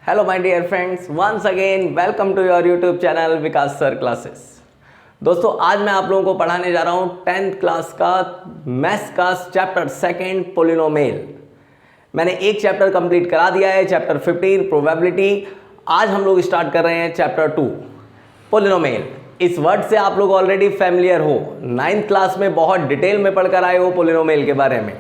Hello my dear friends, once again welcome to your YouTube channel Vikas sir classes. दोस्तों, आज मैं आप लोगों को पढ़ाने जा रहा हूं 10th क्लास का मैथ्स का चैप्टर 2 पोलिनोमियल। मैंने एक चैप्टर कंप्लीट करा दिया है, चैप्टर 15 प्रोबेबिलिटी। आज हम लोग स्टार्ट कर रहे हैं चैप्टर 2 पोलिनोमियल। इस वर्ड से आप लोग ऑलरेडी फैमिलियर हो, 9th क्लास में बहुत डिटेल में पढ़कर आए हो पोलिनोमियल के बारे में।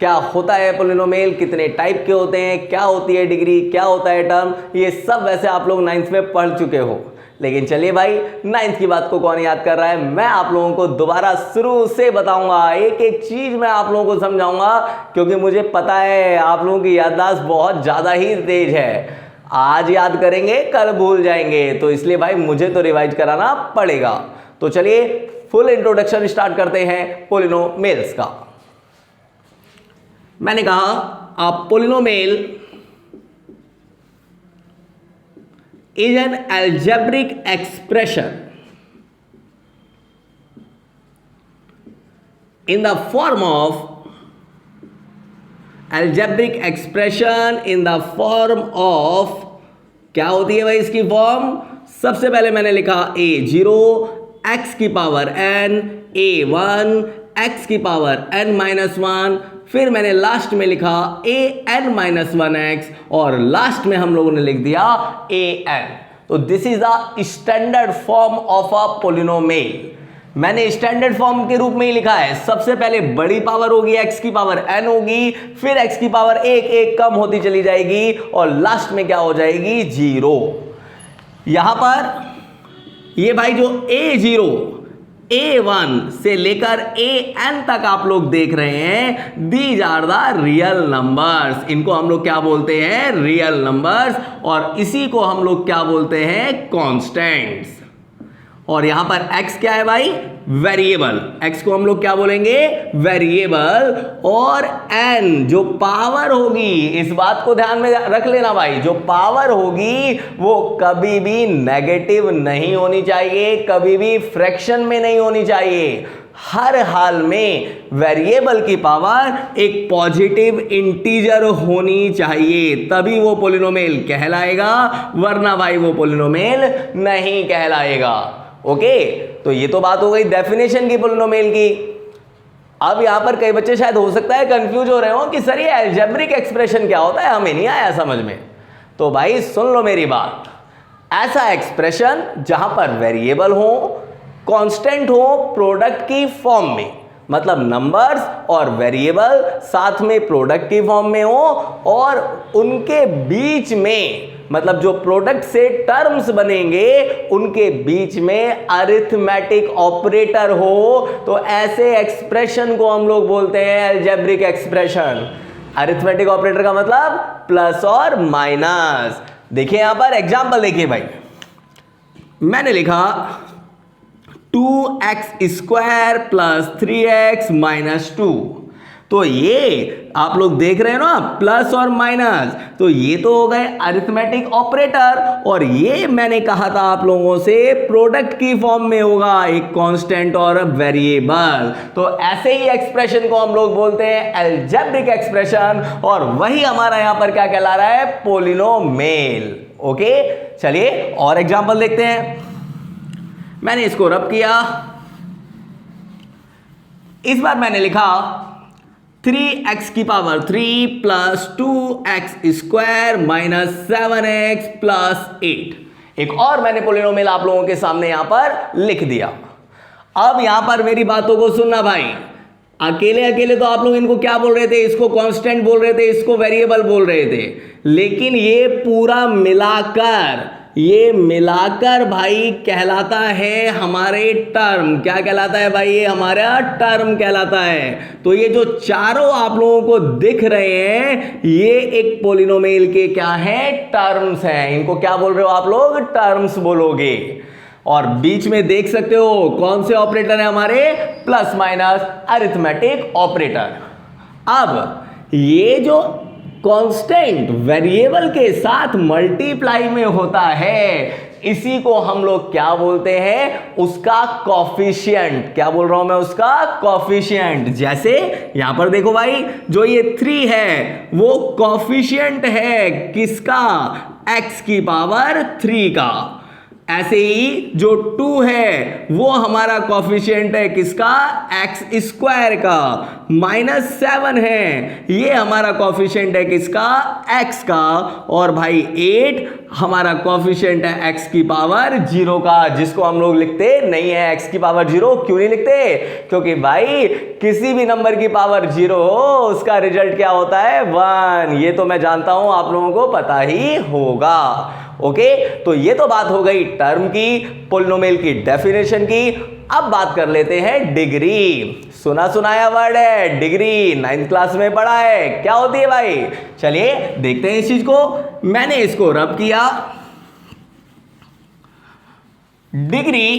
क्या होता है पोलिनोमियल, कितने टाइप के होते हैं, क्या होती है डिग्री, क्या होता है टर्म, ये सब वैसे आप लोग 9th में पढ़ चुके हो। लेकिन चलिए भाई, 9th की बात को कौन याद कर रहा है। मैं आप लोगों को दोबारा शुरू से बताऊंगा, एक एक चीज मैं आप लोगों को समझाऊंगा, क्योंकि मुझे पता है आप लोगों की याददाश्त बहुत ज्यादा ही तेज है। आज याद करेंगे, कल भूल जाएंगे, तो इसलिए भाई मुझे तो रिवाइज कराना पड़ेगा। तो चलिए फुल इंट्रोडक्शन स्टार्ट करते हैं पोलिनोमियल्स का। मैंने कहा आप polynomial is an algebraic expression in the form of algebraic expression in the form of, क्या होती है भाई इसकी फॉर्म। सबसे पहले मैंने लिखा a0 x की पावर n, a1 x की पावर n-1, फिर मैंने लास्ट में लिखा an-1x और लास्ट में हम लोगों ने लिख दिया an। तो this is the standard form of a polynomial. मैंने स्टैंडर्ड फॉर्म के रूप में ही लिखा है। सबसे पहले बड़ी पावर होगी, x की पावर n होगी, फिर x की पावर एक कम होती चली जाएगी और लास्ट में क्या हो जाएगी, 0। यहां पर ये भाई जो a0 a1 से लेकर an तक आप लोग देख रहे हैं, these are the real numbers. इनको हम लोग क्या बोलते हैं, रियल नंबर्स। और इसी को हम लोग क्या बोलते हैं, कांस्टेंट्स। और यहां पर x क्या है भाई, वेरिएबल। x को हम लोग क्या बोलेंगे, वेरिएबल। और n जो पावर होगी, इस बात को ध्यान में रख लेना भाई, जो पावर होगी वो कभी भी नेगेटिव नहीं होनी चाहिए, कभी भी फ्रैक्शन में नहीं होनी चाहिए। हर हाल में वेरिएबल की पावर एक पॉजिटिव इंटीजर होनी चाहिए, तभी वो पोलिनोमियल कहलाएगा, वरना भाई वो पोलिनोमियल नहीं कहलाएगा। ओके, तो ये तो बात हो गई डेफिनेशन की पोलिनोमियल की। अब यहां पर कई बच्चे शायद हो सकता है कंफ्यूज हो रहे हो कि सर ये अलजेब्रिक एक्सप्रेशन क्या होता है, हमें नहीं आया समझ में। तो भाई सुन लो मेरी बात, ऐसा एक्सप्रेशन जहां पर वेरिएबल हो, कांस्टेंट हो, प्रोडक्ट की फॉर्म में, मतलब नंबर्स और वेरिएबल साथ में प्रोडक्ट की फॉर्म में हो, और उनके बीच में, मतलब जो प्रोडक्ट से टर्म्स बनेंगे उनके बीच में अरिथमेटिक ऑपरेटर हो, तो ऐसे एक्सप्रेशन को हम लोग बोलते हैं अलजेब्रिक एक्सप्रेशन। अरिथमेटिक ऑपरेटर का मतलब प्लस और माइनस। देखिए यहां पर एग्जांपल देखिए भाई, मैंने लिखा 2x² + 3x - 2। तो ये आप लोग देख रहे हैं ना, प्लस और माइनस, तो ये तो हो गए अरिथमेटिक ऑपरेटर। और ये मैंने कहा था आप लोगों से प्रोडक्ट की फॉर्म में होगा, एक कांस्टेंट और वेरिएबल। तो ऐसे ही एक्सप्रेशन को हम लोग बोलते हैं अलजेब्रिक एक्सप्रेशन, और वही हमारा यहां पर क्या कहला रहा है, पोलिनोमियल। ओके, चलिए और एग्जांपल देखते हैं। मैंने इसको रब किया, इस बार मैंने लिखा 3x की पावर 3 + 2x² - 7x + 8। एक और मैंने पोलिनोमियल आप लोगों के सामने यहां पर लिख दिया। अब यहां पर मेरी बातों को सुनना भाई। अकेले अकेले तो आप लोग इनको क्या बोल रहे थे, इसको कांस्टेंट बोल रहे थे, इसको वेरिएबल बोल रहे थे, लेकिन ये पूरा मिलाकर भाई कहलाता है हमारे टर्म। क्या कहलाता है भाई, ये हमारा टर्म कहलाता है। तो ये जो चारों आप लोगों को दिख रहे हैं, ये एक पोलिनोमियल के क्या है, टर्म्स हैं। इनको क्या बोल रहे हो आप लोग, टर्म्स बोलोगे। और बीच में देख सकते हो कौन से ऑपरेटर है हमारे, प्लस माइनस अरिथमेटिक ऑपरेटर। अब ये जो कांस्टेंट वेरिएबल के साथ मल्टीप्लाई में होता है, इसी को हम लोग क्या बोलते हैं, उसका कॉफिशिएंट। क्या बोल रहा हूं मैं, उसका कॉफिशिएंट। जैसे यहां पर देखो भाई, जो ये 3 है वो कॉफिशिएंट है किसका, x की पावर 3 का। ऐसे ही जो 2 है वो हमारा कॉफिशिएंट है किसका, एक्स स्क्वायर का। -7 है, ये हमारा कॉफिशिएंट है किसका, x का। और भाई 8 हमारा कॉफिशिएंट है x की पावर 0 का, जिसको हम लोग लिखते नहीं है x की पावर 0। क्यों नहीं लिखते, क्योंकि भाई किसी भी नंबर की पावर 0 हो उसका रिजल्ट क्या होता है, 1। ये तो मैं जानता हूं आप लोगों को पता ही होगा। ओके, तो ये तो बात हो गई टर्म की, पॉलिनोमियल की डेफिनेशन की। अब बात कर लेते हैं डिग्री। सुना सुनाया वर्ड है डिग्री, 9th क्लास में पढ़ा है, क्या होती है भाई। चलिए देखते हैं इस चीज को। मैंने इसको रब किया। डिग्री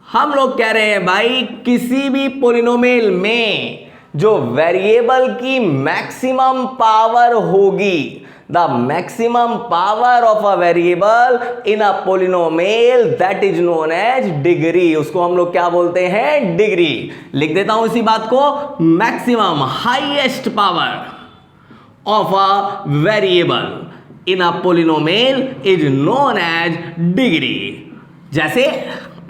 हम लोग कह रहे हैं भाई किसी भी पॉलिनोमियल में जो वेरिएबल की मैक्सिमम पावर होगी, the maximum power of a variable in a polynomial that is known as degree। उसको हम लोग क्या बोलते हैं, डिग्री। लिख देता हूं इसी बात को, maximum highest power of a variable in a polynomial is known as degree. जैसे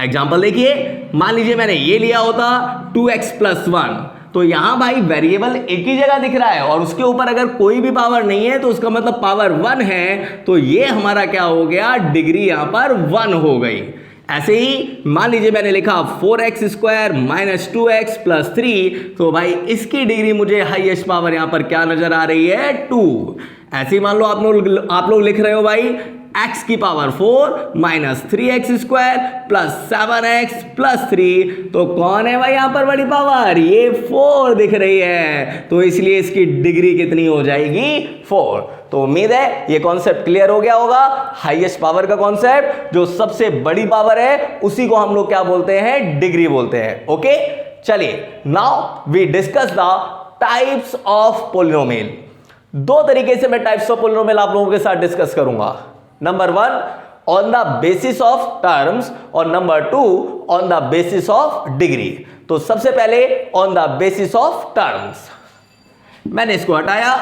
एग्जांपल देखिए, मान लीजिए मैंने ये लिया होता 2x + 1, तो यहां भाई वेरिएबल एक ही जगह दिख रहा है और उसके ऊपर अगर कोई भी पावर नहीं है तो उसका मतलब पावर 1 है, तो ये हमारा क्या हो गया, डिग्री यहां पर 1 हो गई। ऐसे ही मान लीजिए मैंने लिखा 4x² - 2x + 3, तो भाई इसकी डिग्री मुझे हाईएस्ट पावर यहां पर क्या नजर आ रही है, 2। ऐसे ही मान लो आप लोग लिख रहे हो भाई x की पावर 4 - 3x² + 7x + 3, तो कौन है भाई यहां पर बड़ी पावर, ये 4 दिख रही है, तो इसलिए इसकी डिग्री कितनी हो जाएगी, 4। तो उम्मीद है ये कॉन्सेप्ट क्लियर हो गया होगा। हाईएस्ट पावर का कॉन्सेप्ट, जो सबसे बड़ी पावर है उसी को हम लोग क्या बोलते हैं, डिग्री बोलते हैं। ओके, चलिए now we discuss the types of polynomial. 2 तरीके से मैं टाइप्स ऑफ पॉलिनोमियल आप लोगों के साथ डिस्कस करूंगा। Number 1 on the basis of terms और number 2 on the basis of degree. तो सबसे पहले on the basis of terms, मैंने इसको हटाया,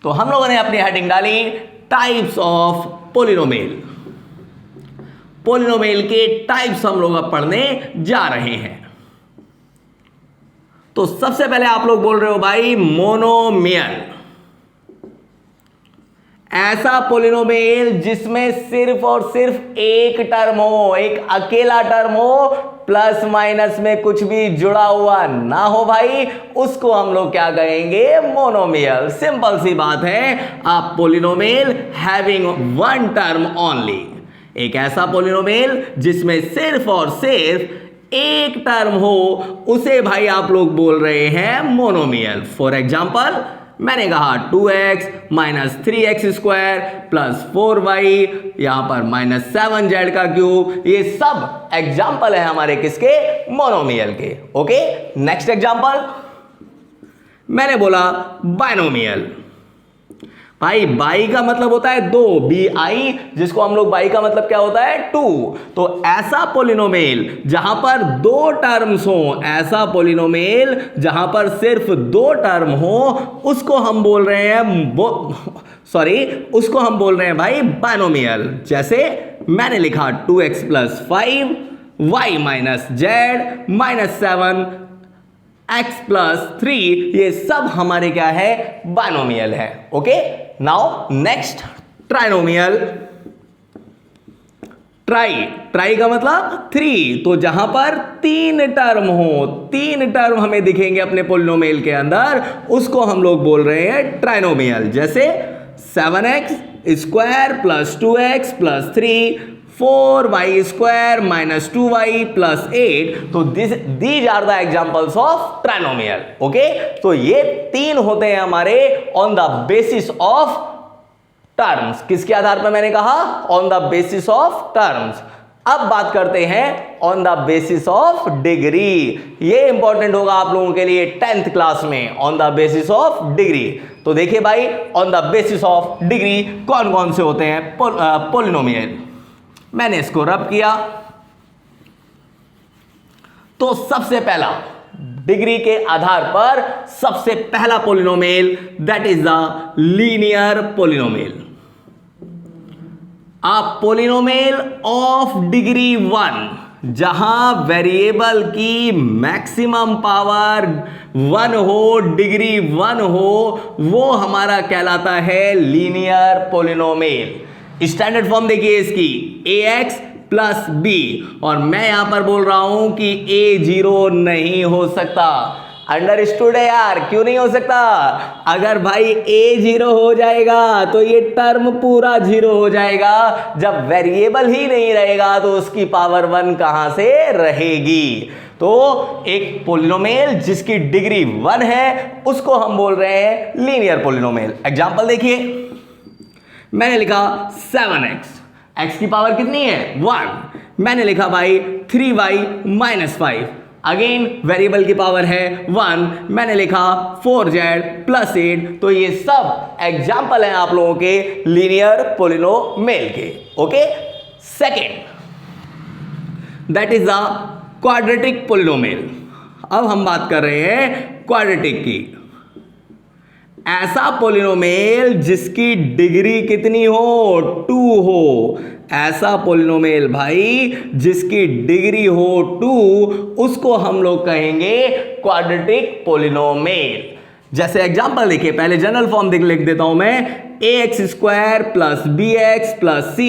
तो हम लोगों ने अपनी हेडिंग डाली टाइप्स ऑफ पॉलिनोमियल। पॉलिनोमियल के टाइप्स हम लोग अब पढ़ने जा रहे हैं। तो सबसे पहले आप लोग बोल रहे हो भाई मोनोमियल, ऐसा पॉलिनोमियल जिसमें सिर्फ और सिर्फ एक टर्म हो, एक अकेला टर्म हो, प्लस माइनस में कुछ भी जुड़ा हुआ ना हो भाई, उसको हम लोग क्या कहेंगे, मोनोमियल। सिंपल सी बात है, a polynomial having 1 term only. एक ऐसा पॉलिनोमियल जिसमें सिर्फ और सिर्फ एक टर्म हो, उसे भाई आप लोग बोल रहे हैं मोनोमियल। फॉर एग्जाम्पल मैंने कहा 2x - 3x² + 4y, यहां पर -7z का क्यूब, ये सब एग्जाम्पल है हमारे किसके, मोनोमियल के। ओके, नेक्स्ट एग्जाम्पल मैंने बोला बाइनोमियल। भाई बाई का मतलब होता है 2, BI, जिसको हम लोग बाई का मतलब क्या होता है, 2। तो ऐसा पॉलिनोमियल जहां पर 2 टर्म्स हो, ऐसा पॉलिनोमियल जहां पर सिर्फ 2 टर्म हो, उसको हम बोल रहे हैं उसको हम बोल रहे हैं भाई बाइनोमियल। जैसे मैंने लिखा 2x + 5 y - z - 7 x + 3, ये सब हमारे क्या है, बाइनोमियल है। Okay, now next trinomial. Try का मतलब 3, तो जहां पर 3 टर्म हो, 3 टर्म हमें दिखेंगे अपने पॉलिनोमियल के अंदर, उसको हम लोग बोल रहे हैं ट्राइनोमियल। जैसे 7x² + 2x + 3 4y² - 2y + 8, तो these are the examples of trinomial। Okay, तो ये 3 होते हैं हमारे on the basis of terms. किसके आधार पर मैंने कहा, on the basis of terms. अब बात करते हैं on the basis of degree. ये इंपॉर्टेंट होगा आप लोगों के लिए 10th क्लास में, on the basis of degree. तो देखिए भाई on the basis of degree कौन कौन से होते हैं पॉलिनोमियल। मैंने इसको रब किया तो सबसे पहला डिग्री के आधार पर सबसे पहला polynomial that is the linear polynomial. A polynomial of degree 1 जहां वेरिएबल की मैक्सिमम पावर 1 हो, डिग्री 1 हो, वो हमारा कहलाता है लीनियर पॉलिनोमियल। स्टैंडर्ड फॉर्म देखिए इसकी ax प्लस बी, और मैं यहां पर बोल रहा हूं कि a 0 नहीं हो सकता। अंडरस्टूड है यार, क्यों नहीं हो सकता? अगर भाई a 0 हो जाएगा तो ये टर्म पूरा 0 हो जाएगा। जब वेरिएबल ही नहीं रहेगा तो उसकी पावर 1 कहां से रहेगी? तो एक पॉलिनोमियल जिसकी डिग्री 1 है उसको हम बोल रहे हैं लीनियर पॉलिनोमियल। एग्जांपल देखिए, मैंने लिखा 7x, x की पावर कितनी है 1। मैंने लिखा भाई 3y माइनस 5, अगेन वेरिएबल की पावर है 1। मैंने लिखा 4z प्लस 8। तो ये सब एग्जाम्पल हैं आप लोगों के लीनियर पॉलिनोमियल के। Okay, second that is the quadratic polynomial. अब हम बात कर रहे हैं क्वाड्रेटिक की। ऐसा पॉलिनोमियल जिसकी डिग्री कितनी हो 2 हो। ऐसा पॉलिनोमियल भाई जिसकी डिग्री हो 2 उसको हम लोग कहेंगे क्वाड्रेटिक पॉलिनोमियल। जैसे एग्जांपल देखिए, पहले जनरल फॉर्म लिख देता हूं मैं, ax square plus bx plus c।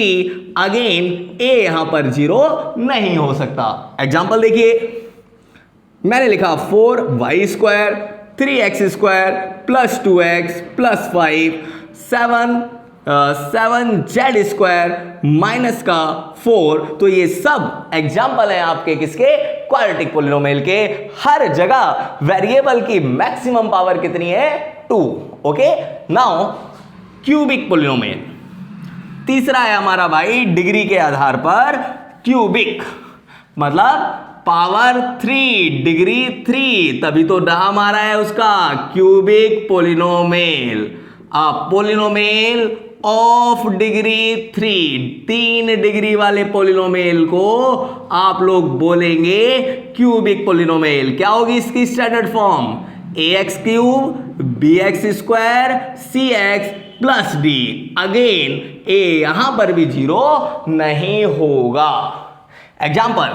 Again a यहां पर 0 नहीं हो सकता। एग्जांपल देखिए, मैंने लिखा 4y square 3x square plus 2x plus 5 7z square minus का 4। तो ये सब एग्जाम्पल हैं आपके किसके? क्वाड्रेटिक पॉलिनोमियल के। हर जगह वेरिएबल की मैक्सिमम पावर कितनी है 2। ओके, नाउ क्यूबिक पॉलिनोमियल तीसरा है हमारा भाई डिग्री के आधार पर क्यूबिक, मतलब पावर 3, डिग्री 3, तभी तो नाम आ रहा है उसका cubic polynomial. Polynomial of degree 3 degree वाले पॉलिनोमियल को आप लोग बोलेंगे क्यूबिक पॉलिनोमियल। क्या होगी इसकी standard form? ax cube bx square cx plus d। Again a यहां पर भी 0 नहीं होगा। एग्जाम्पल,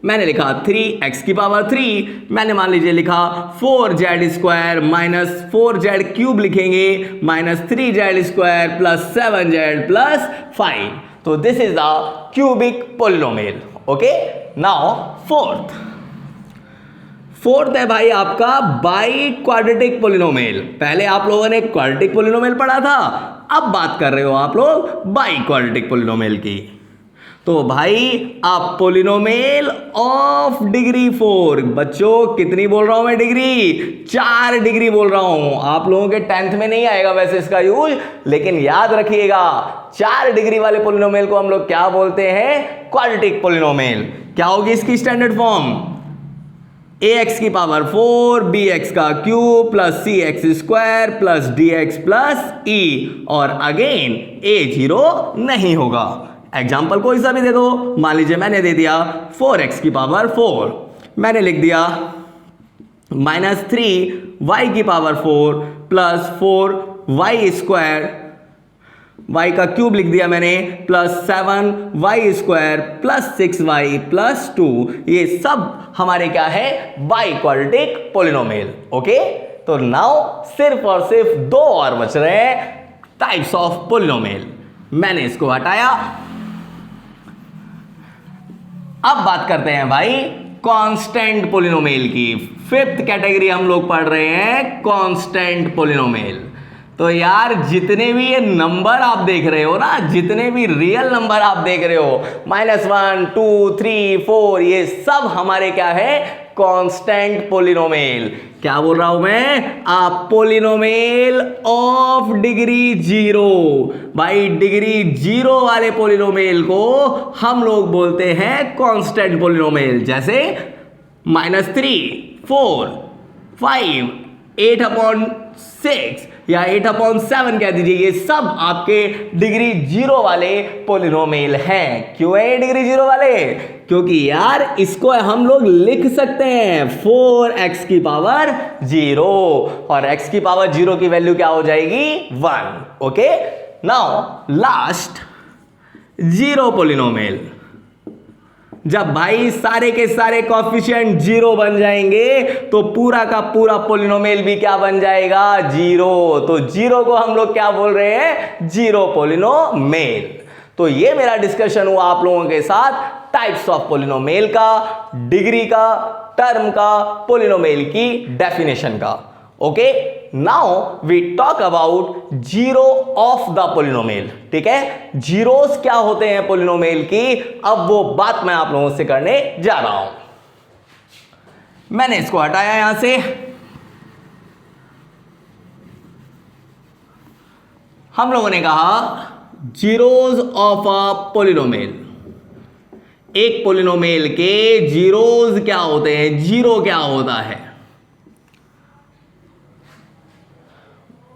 मैंने लिखा 3x की पावर 3। मैंने मान लीजिए लिखा 4z square minus 4z cube लिखेंगे minus 3z square plus 7z plus 5। तो this is the cubic polynomial. Okay, now fourth है भाई आपका बाई क्वाड्रेटिक पॉलिनोमियल। पहले आप लोगों ने क्वाड्रेटिक पॉलिनोमियल पढ़ा था, अब बात कर रहे हो आप लोग बाई क्वाड्रेटिक पॉलिनोमियल की। तो भाई आप पॉलिनोमियल ऑफ डिग्री 4, बच्चों कितनी बोल रहा हूं मैं डिग्री? 4 डिग्री बोल रहा हूं। आप लोगों के 10th में नहीं आएगा वैसे इसका यूज, लेकिन याद रखिएगा 4 डिग्री वाले पॉलिनोमियल को हम लोग क्या बोलते हैं? Quadratic polynomial. क्या होगी इसकी स्टैंडर्ड फॉर्म? ax की पावर 4 bx का cube plus cx square plus dx plus e, और अगेन a 0 नहीं होगा। एग्जाम्पल कोई सा भी दे दो, मान लीजिए मैंने दे दिया 4x की पावर 4। मैंने लिख दिया माइनस 3y की power 4 plus 4y square, y का क्यूब लिख दिया मैंने, plus 7y square plus 6y plus 2। ये सब हमारे क्या है? By quadratic polynomial. ओके, तो नाउ सिर्फ और सिर्फ 2 और बच रहे हैं टाइप्स ऑफ पॉलिनोमियल। मैंने इसको हटाया। अब बात करते हैं भाई कांस्टेंट पॉलिनोमियल की। 5th कैटेगरी हम लोग पढ़ रहे हैं कांस्टेंट पॉलिनोमियल। तो यार जितने भी ये नंबर आप देख रहे हो ना, जितने भी रियल नंबर आप देख रहे हो, -1 2 3 4, ये सब हमारे क्या है? Constant polynomial. क्या बोल रहा हूं मैं? आप पॉलिनोमियल ऑफ डिग्री 0। भाई डिग्री 0 वाले पॉलिनोमियल को हम लोग बोलते हैं कांस्टेंट पॉलिनोमियल। जैसे -3 4 5 8/6 या 8/7 कह दीजिए, ये सब आपके डिग्री 0 वाले पोलिनोमियल हैं। क्यों है ये डिग्री 0 वाले? क्योंकि यार इसको हम लोग लिख सकते हैं 4x की पावर 0 और x की पावर 0 की वैल्यू क्या हो जाएगी? 1। Okay, now last 0 polynomial. जब भाई सारे के सारे कोएफिशिएंट 0 बन जाएंगे तो पूरा का पूरा पोलिनोमियल भी क्या बन जाएगा? 0। तो 0 को हम लोग क्या बोल रहे हैं? 0 पोलिनोमियल। तो ये मेरा डिस्कशन हुआ आप लोगों के साथ टाइप्स ऑफ पोलिनोमियल का, डिग्री का, टर्म का, पोलिनोमियल की डेफिनेशन का। Okay, now we talk about zero of the polynomial. ठीक है, जीरोस क्या होते हैं पोलिनोमियल की, अब वो बात मैं आप लोगों से करने जा रहा हूं। मैंने इसको हटाया यहां से। हम लोगों ने कहा जीरोस ऑफ अ पोलिनोमियल। एक पोलिनोमियल के जीरोस क्या होते हैं? जीरो क्या होता है?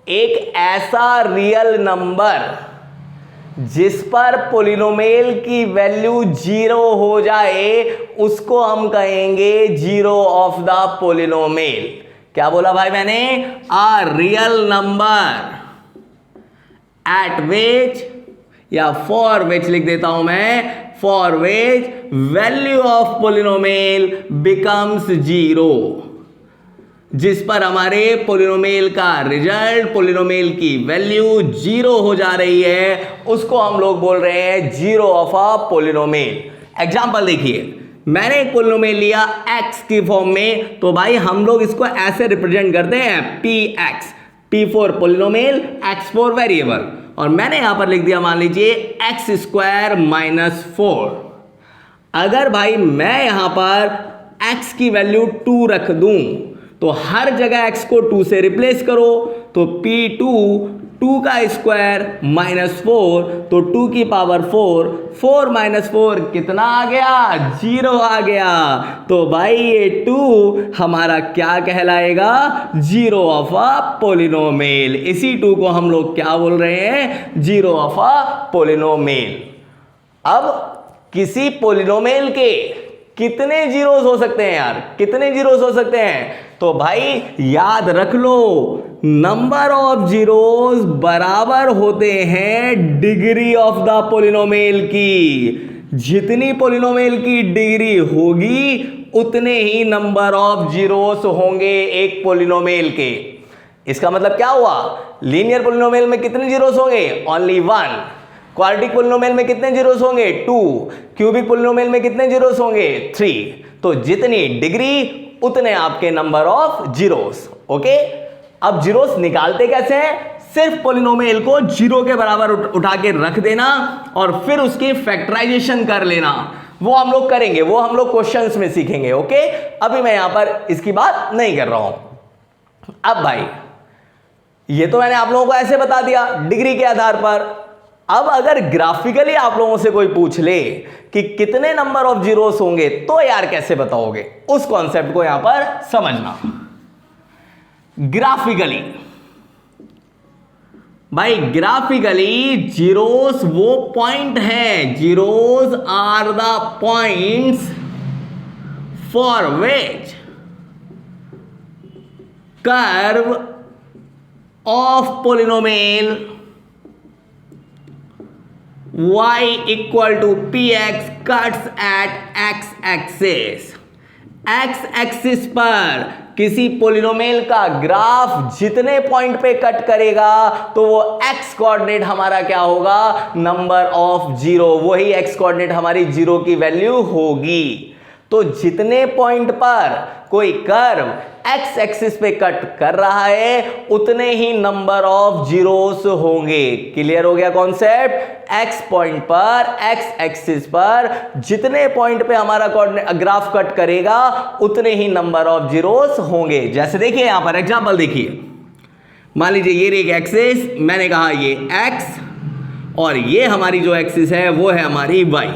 एक ऐसा रियल नंबर जिस पर पोलिनोमियल की वैल्यू 0 हो जाए उसको हम कहेंगे जीरो ऑफ द पोलिनोमियल। क्या बोला भाई मैंने? अ रियल नंबर एट विच, या फॉर विच लिख देता हूं मैं, for which value of polynomial becomes 0। जिस पर हमारे पोलिनोमियल का रिजल्ट, पोलिनोमियल की वैल्यू 0 हो जा रही है, उसको हम लोग बोल रहे हैं zero of a polynomial. Example देखिए, मैंने एक पोलिनोमियल लिया x की फॉर्म में, तो भाई हम लोग इसको ऐसे रिप्रेजेंट करते हैं px, p for polynomial, x for variable, और मैंने यहां पर लिख दिया मान लीजिए x² - 4। अगर भाई मैं यहां पर x की वैल्यू 2 रख दूं तो हर जगह x को 2 से रिप्लेस करो, तो p2 2 का स्क्वायर -4, तो 2 की पावर 4, 4 - 4 कितना आ गया? 0 आ गया। तो भाई ये 2 हमारा क्या कहलाएगा? Zero of a polynomial. इसी 2 को हम लोग क्या बोल रहे हैं? Zero of a polynomial. अब किसी पोलिनोमियल के कितने जीरोस हो सकते हैं यार? कितने जीरोस हो सकते हैं? तो भाई याद रख लो, नंबर ऑफ जीरोस बराबर होते हैं डिग्री ऑफ द पोलिनोमियल की। जितनी पोलिनोमियल की डिग्री होगी उतने ही नंबर ऑफ जीरोस होंगे एक पोलिनोमियल के। इसका मतलब क्या हुआ? लीनियर पोलिनोमियल में कितने जीरोस होंगे? ओनली 1। क्वाड्रेटिक पोलिनोमियल में कितने जीरोस होंगे? 2। क्यूबिक पोलिनोमियल में कितने जीरोस होंगे? 3। तो जितनी डिग्री उतने आपके नंबर ऑफ जीरोस। ओके, अब जीरोस निकालते कैसे हैं? सिर्फ पोलिनोमियल को 0 के बराबर उठा के रख देना और फिर उसकी फैक्टराइजेशन कर लेना। वो हम लोग करेंगे, वो हम लोग क्वेश्चंस में सीखेंगे। ओके, अभी मैं यहां पर इसकी बात नहीं कर रहा हूं। अब भाई ये तो मैंने आप लोगों को ऐसे बता दिया डिग्री के आधार पर। अब अगर ग्राफिकली आप लोगों से कोई पूछ ले कि कितने नंबर ऑफ जीरोस होंगे, तो यार कैसे बताओगे? उस कॉन्सेप्ट को यहां पर समझना। ग्राफिकली भाई, ग्राफिकली जीरोस वो पॉइंट है, zeros are the points for which curve of polynomial y = px cuts at x axis। x axis पर किसी पोलिनोमियल का ग्राफ जितने पॉइंट पे कट करेगा तो वो x कोऑर्डिनेट हमारा क्या होगा? Number of zero. वही x कोऑर्डिनेट हमारी जीरो की वैल्यू होगी। तो जितने पॉइंट पर कोई कर्व x एक्सिस पे कट कर रहा है उतने ही नंबर ऑफ जीरोस होंगे। क्लियर हो गया कॉन्सेप्ट? x पॉइंट पर, x एक्सिस पर जितने पॉइंट पे हमारा ग्राफ कट करेगा उतने ही नंबर ऑफ जीरोस होंगे। जैसे देखिए यहां पर एग्जांपल देखिए, मान लीजिए ये एक एक्सिस, मैंने कहा ये x और ये हमारी जो एक्सिस है वो है हमारी y।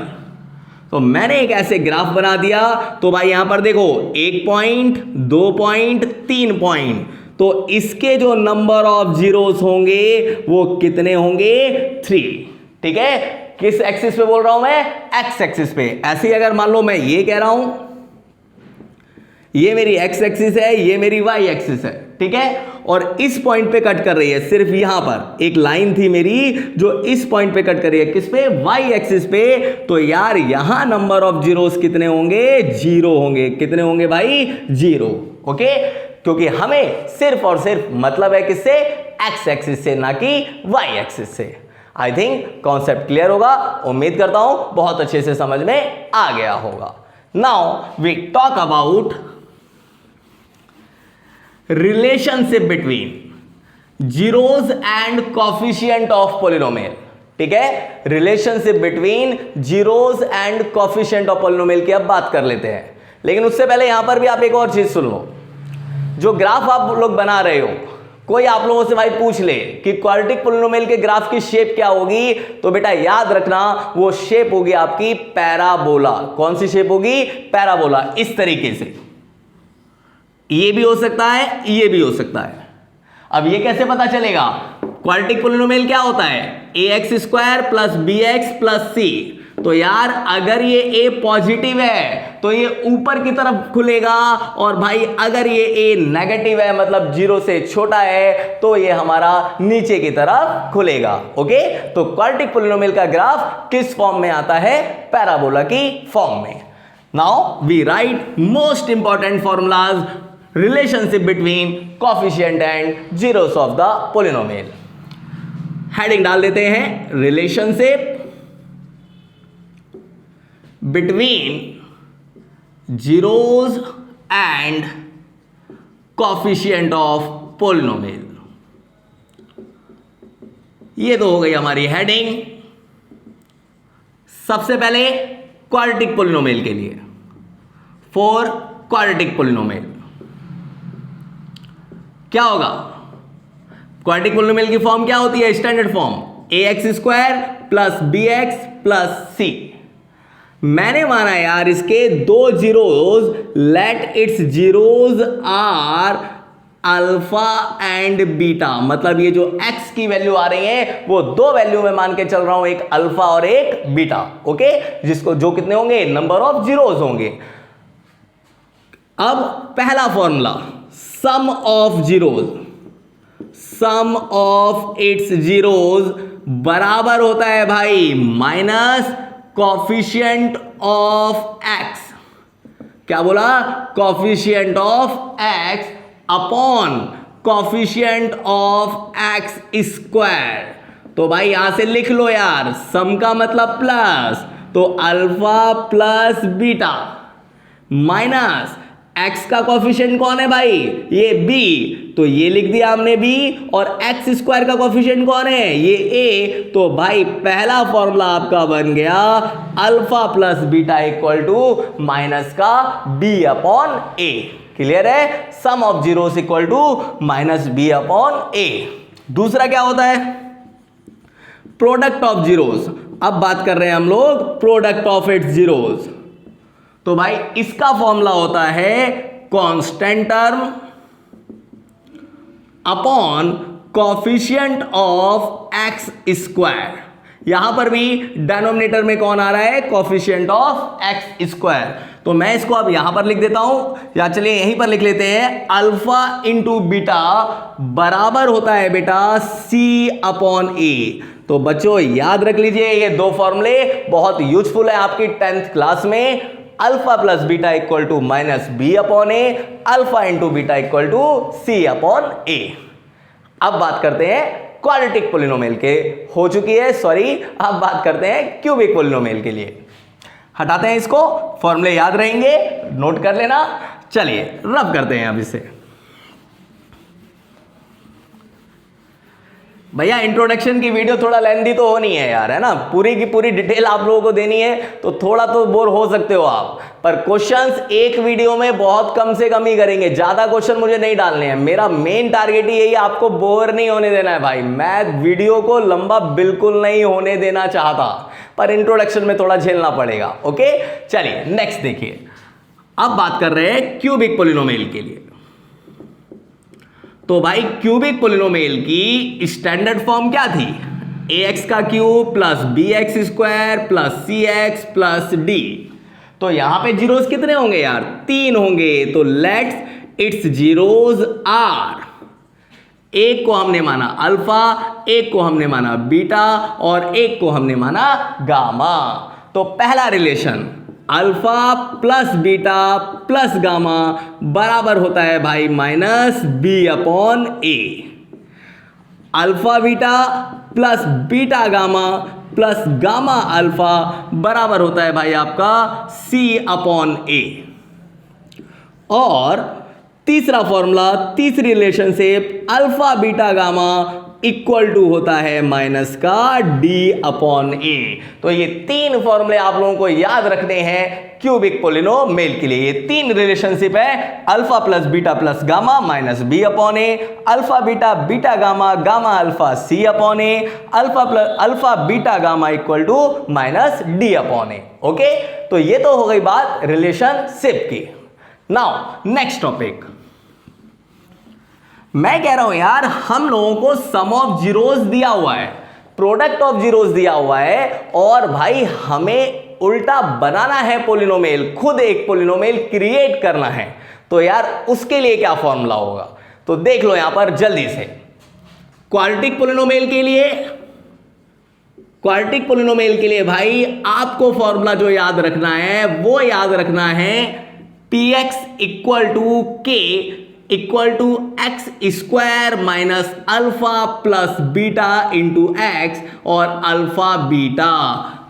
तो मैंने एक ऐसे ग्राफ बना दिया। तो भाई यहां पर देखो 1 पॉइंट, 2 पॉइंट, 3 पॉइंट। तो इसके जो नंबर ऑफ जीरोस होंगे वो कितने होंगे? 3। ठीक है, किस एक्सिस पे बोल रहा हूं मैं? एक्स एक्सिस पे। ऐसे ही अगर मान लो मैं ये कह रहा हूं, ये मेरी एक्स एक्सिस है, ये मेरी वाई एक्सिस है, ठीक है, और इस पॉइंट पे कट कर रही है, सिर्फ यहां पर एक लाइन थी मेरी जो इस पॉइंट पे कट कर रही है, किस पे? वाई एक्सिस पे। तो यार यहां नंबर ऑफ जीरोस कितने होंगे? 0 होंगे। कितने होंगे भाई? 0। ओके, क्योंकि हमें सिर्फ और सिर्फ मतलब है किससे? एक्स एक्सिस से, ना कि वाई एक्सिस से। आई थिंक कॉन्सेप्ट क्लियर होगा, उम्मीद करता हूं बहुत अच्छे से समझ में आ गया होगा। Now we talk about relationship between zeros and coefficient of polynomial. ठीक है, relationship between zeros and coefficient of polynomial की अब बात कर लेते हैं। लेकिन उससे पहले यहां पर भी आप एक और चीज सुन लो। जो ग्राफ आप लोग बना रहे हो, कोई आप लोगों से भाई पूछ ले कि क्वाड्रेटिक पॉलिनोमियल के ग्राफ की शेप क्या होगी, तो बेटा याद रखना वो शेप होगी आपकी पैराबोला। कौन सी शेप होगी? पैराबोला। इस तरीके से ये भी हो सकता है, ये भी हो सकता है। अब ये कैसे पता चलेगा? क्वाड्रेटिक पॉलिनोमियल क्या होता है? ax² plus bx plus c। तो यार अगर ये a पॉजिटिव है तो ये ऊपर की तरफ खुलेगा, और भाई अगर ये a नेगेटिव है मतलब 0 से छोटा है तो ये हमारा नीचे की तरफ खुलेगा। ओके, तो क्वाड्रेटिक पॉलिनोमियल का ग्राफ किस फॉर्म में आता है? पैराबोला की फॉर्म में। Now we write most important formulas relationship between coefficient and zeros of the polynomial. Heading डाल देते हैं, relationship between zeros and coefficient of polynomial. ये तो हो गई हमारी हेडिंग। सबसे पहले क्वाड्रेटिक पॉलिनोमियल के लिए, फॉर क्वाड्रेटिक पॉलिनोमियल क्या होगा? क्वाड्रेटिक पॉलिनोमियल की फॉर्म क्या होती है? Standard form ax² plus bx plus c। मैंने माना यार इसके दो zeros, let its zeros are alpha and beta, मतलब ये जो x की वैल्यू आ रही है वो दो वैल्यू में मान के चल रहा हूं, एक अल्फा और एक बीटा। ओके, जिसको जो कितने होंगे? नंबर ऑफ जीरोस होंगे। अब पहला formula, sum of zeros, sum of its zeros बराबर होता है भाई माइनस कोफिशिएंट ऑफ एक्स। क्या बोला? Coefficient of x upon coefficient of x square. तो भाई यहां से लिख लो यार, सम का मतलब प्लस, तो alpha plus beta minus x का कोफिशिएंट कौन है भाई? ये b, तो ये लिख दिया हमने b, और x स्क्वायर का कोफिशिएंट कौन है? ये a। तो भाई पहला फॉर्मूला आपका बन गया alpha plus beta equal to minus का b अपॉन a। क्लियर है? Sum of zeros equal to minus b upon a। दूसरा क्या होता है? Product of zeros. अब बात कर रहे हैं हम लोग प्रोडक्ट ऑफ इट्स जीरोस। तो भाई इसका फॉर्मूला होता है constant term upon coefficient of x square. यहां पर भी डिनोमिनेटर में कौन आ रहा है? Coefficient of x square. तो मैं इसको अब यहां पर लिख देता हूं, या चलिए यहीं पर लिख लेते हैं, अल्फा इंटू बीटा बराबर होता है बेटा सी अपॉन ए। तो बच्चों याद रख लीजिए, ये दो फॉर्मूले बहुत यूजफुल है आपकी 10th क्लास में। Alpha plus beta equal to minus B upon A, alpha into beta equal to C upon A. अब बात करते हैं क्वाड्रेटिक पॉलिनोमियल के, हो चुकी है सॉरी, अब बात करते हैं क्यूबिक पॉलिनोमियल के लिए। हटाते हैं इसको, फॉर्मूले याद रहेंगे, नोट कर लेना। चलिए रब करते हैं अब इसे। भैया इंट्रोडक्शन की वीडियो थोड़ा लेंथी तो होनी है यार, है ना, पूरी की पूरी डिटेल आप लोगों को देनी है, तो थोड़ा तो बोर हो सकते हो आप, पर क्वेश्चंस एक वीडियो में बहुत कम से कम ही करेंगे, ज्यादा क्वेश्चन मुझे नहीं डालने हैं। मेरा मेन टारगेट ही यही, आपको बोर नहीं होने देना है भाई। मैं वीडियो को लंबा बिल्कुल नहीं होने देना चाहता, पर इंट्रोडक्शन में थोड़ा झेलना पड़ेगा। ओके चलिए नेक्स्ट देखिए। अब बात कर रहे हैं क्यूबिक पॉलिनोमियल के लिए। तो भाई क्यूबिक पोलिनोमियल की स्टैंडर्ड फॉर्म क्या थी? ax का cube plus bx square plus cx plus d। तो यहां पे जीरोस कितने होंगे यार? 3 होंगे। तो लेट्स इट्स जीरोस आर, एक को हमने माना अल्फा, एक को हमने माना बीटा और एक को हमने माना गामा। तो पहला relation alpha plus beta plus gamma बराबर होता है भाई minus B upon A. Alpha beta plus beta gamma plus gamma alpha बराबर होता है भाई आपका सी अपॉन ए। और तीसरा फॉर्मूला, तीसरी relationship alpha beta gamma equal to होता है माइनस का डी अपॉन ए। तो ये 3 फॉर्मूले आप लोगों को याद रखने हैं क्यूबिक पोलिनोमियल के लिए। ये 3 रिलेशनशिप है, alpha plus beta plus gamma minus B upon A, alpha beta beta gamma gamma alpha C upon A, alpha plus alpha beta gamma equal to minus D upon A. Okay, तो ये तो हो गई बात relationship की। Now next topic, मैं कह रहा हूं यार हम लोगों को सम ऑफ जीरोस दिया हुआ है, प्रोडक्ट ऑफ जीरोस दिया हुआ है और भाई हमें उल्टा बनाना है पोलिनोमियल, खुद एक पोलिनोमियल क्रिएट करना है। तो यार उसके लिए क्या फॉर्मूला होगा? तो देख लो यहां पर जल्दी से। क्वाड्रेटिक पोलिनोमियल के लिए, क्वाड्रेटिक पोलिनोमियल के लिए भाई आपको फॉर्मूला जो याद रखना है वो याद रखना है px equal to k equal to X square minus alpha plus beta into X और अल्फा बीटा,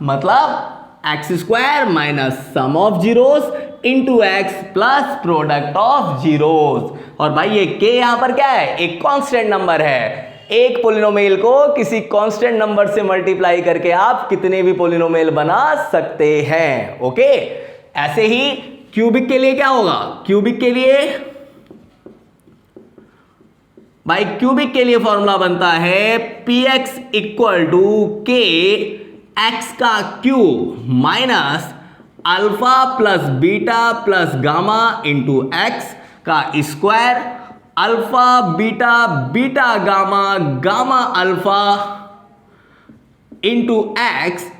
मतलब X square minus sum of zeros into X plus product of zeros. और भाई ये के यहां पर क्या है? एक कांस्टेंट नंबर है। एक पोलिनोमियल को किसी कांस्टेंट नंबर से मल्टीप्लाई करके आप कितने भी पोलिनोमियल बना सकते हैं। ओके, ऐसे ही क्यूबिक के लिए क्या होगा? क्यूबिक के लिए भाई क्यूबिक के लिए फॉर्मूला बनता है px equal to k X का cube minus alpha plus beta plus gamma into X का square, alpha beta beta gamma gamma alpha into X,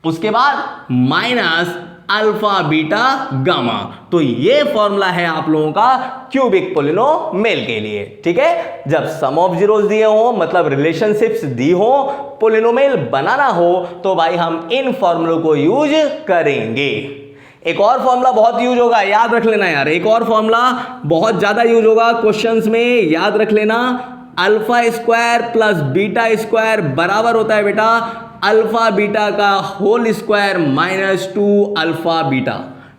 उसके बाद माइनस अल्फा बीटा गामा। तो ये फॉर्मूला है आप लोगों का क्यूबिक पोलिनोमियल के लिए। ठीक है, जब सम ऑफ जीरोस दिए हो, मतलब रिलेशनशिप्स दी हो, पोलिनोमियल बनाना हो, तो भाई हम इन फॉर्मूलों को यूज करेंगे। एक और फॉर्मूला बहुत यूज होगा, याद रख लेना यार, एक और फॉर्मूला बहुत ज्यादा यूज होगा क्वेश्चंस में, याद रख लेना। Alpha square plus beta square बराबर होता है बेटा अल्फा बीटा का whole square minus 2 alpha beta.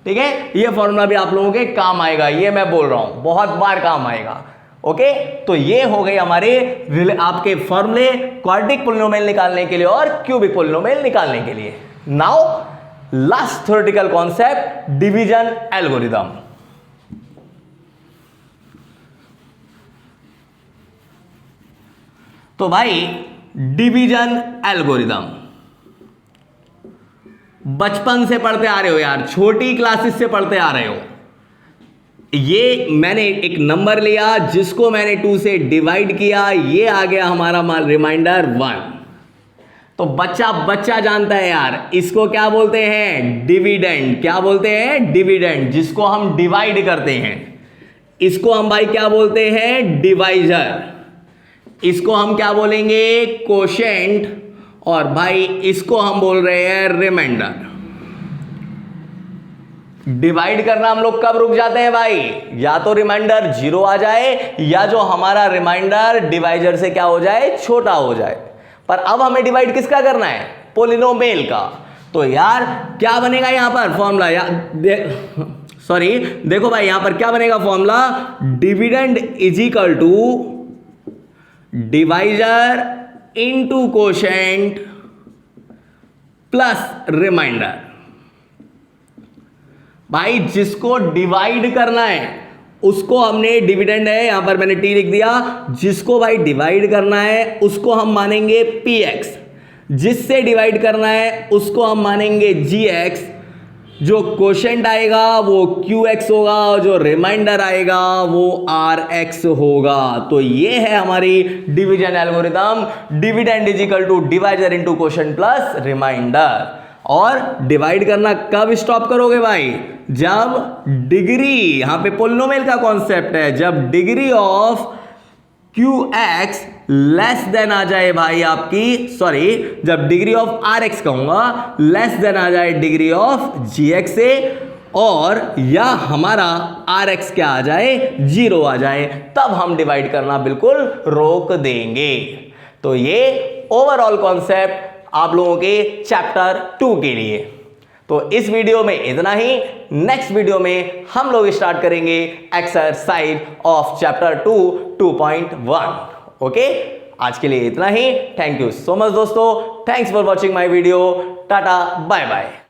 ठीक है, ये फॉर्मूला भी आप लोगों के काम आएगा, ये मैं बोल रहा हूं, बहुत बार काम आएगा। ओके, तो ये हो गए हमारे आपके फॉर्मूले क्वाड्रेटिक पोलिनोमियल निकालने के लिए और क्यूबिक पोलिनोमियल निकालने के लिए। Now last theoretical concept, division algorithm. तो भाई डिवीजन एल्गोरिथम बचपन से पढ़ते आ रहे हो यार, छोटी क्लासेस से पढ़ते आ रहे हो। ये मैंने एक नंबर लिया जिसको मैंने 2 से डिवाइड किया, ये आ गया हमारा रिमाइंडर 1। तो बच्चा जानता है यार, इसको क्या बोलते हैं? डिविडेंड। क्या बोलते हैं? डिविडेंड, जिसको हम डिवाइड करते हैं। इसको हम भाई क्या बोलते हैं? डिवाइजर। इसको हम क्या बोलेंगे? कोशेंट। और भाई इसको हम बोल रहे हैं रिमाइंडर। डिवाइड करना हम लोग कब रुक जाते हैं भाई? या तो रिमाइंडर 0 आ जाए या जो हमारा रिमाइंडर डिवाइजर से क्या हो जाए? छोटा हो जाए। पर अब हमें डिवाइड किसका करना है? पोलिनोमियल का। तो यार क्या बनेगा यहां पर फॉर्मूला? सॉरी, देखो भाई यहां पर क्या बनेगा formula? Dividend is equal to divisor into quotient plus remainder. भाई जिसको डिवाइड करना है उसको हमने, डिविडेंड है यहां पर मैंने टी लिख दिया, जिसको भाई डिवाइड करना है उसको हम मानेंगे px, जिससे डिवाइड करना है उसको हम मानेंगे gx, जो क्वोशेंट आएगा वो QX होगा और जो रिमाइंडर आएगा वो RX होगा। तो ये है हमारी division algorithm, dividend is equal to divisor into quotient plus remainder. और डिवाइड करना कब स्टॉप करोगे भाई? जब डिग्री, यहां पे पोलिनोमियल का कॉन्सेप्ट है, जब degree of QX less than आ जाए भाई आपकी, सॉरी, जब डिग्री ऑफ RX कहूंगा लेस देन आ जाए डिग्री ऑफ GX से, और या हमारा RX क्या आ जाए, 0 आ जाए, तब हम डिवाइड करना बिल्कुल रोक देंगे। तो ये ओवरऑल कॉन्सेप्ट आप लोगों के चैप्टर 2 के लिए। तो इस वीडियो में इतना ही। नेक्स्ट वीडियो में हम लोग स्टार्ट करेंगे एक्सरसाइज ऑफ चैप्टर 2 2.1। ओके, आज के लिए इतना ही। थैंक यू सो मच दोस्तों, thanks for watching my video. Tata bye bye.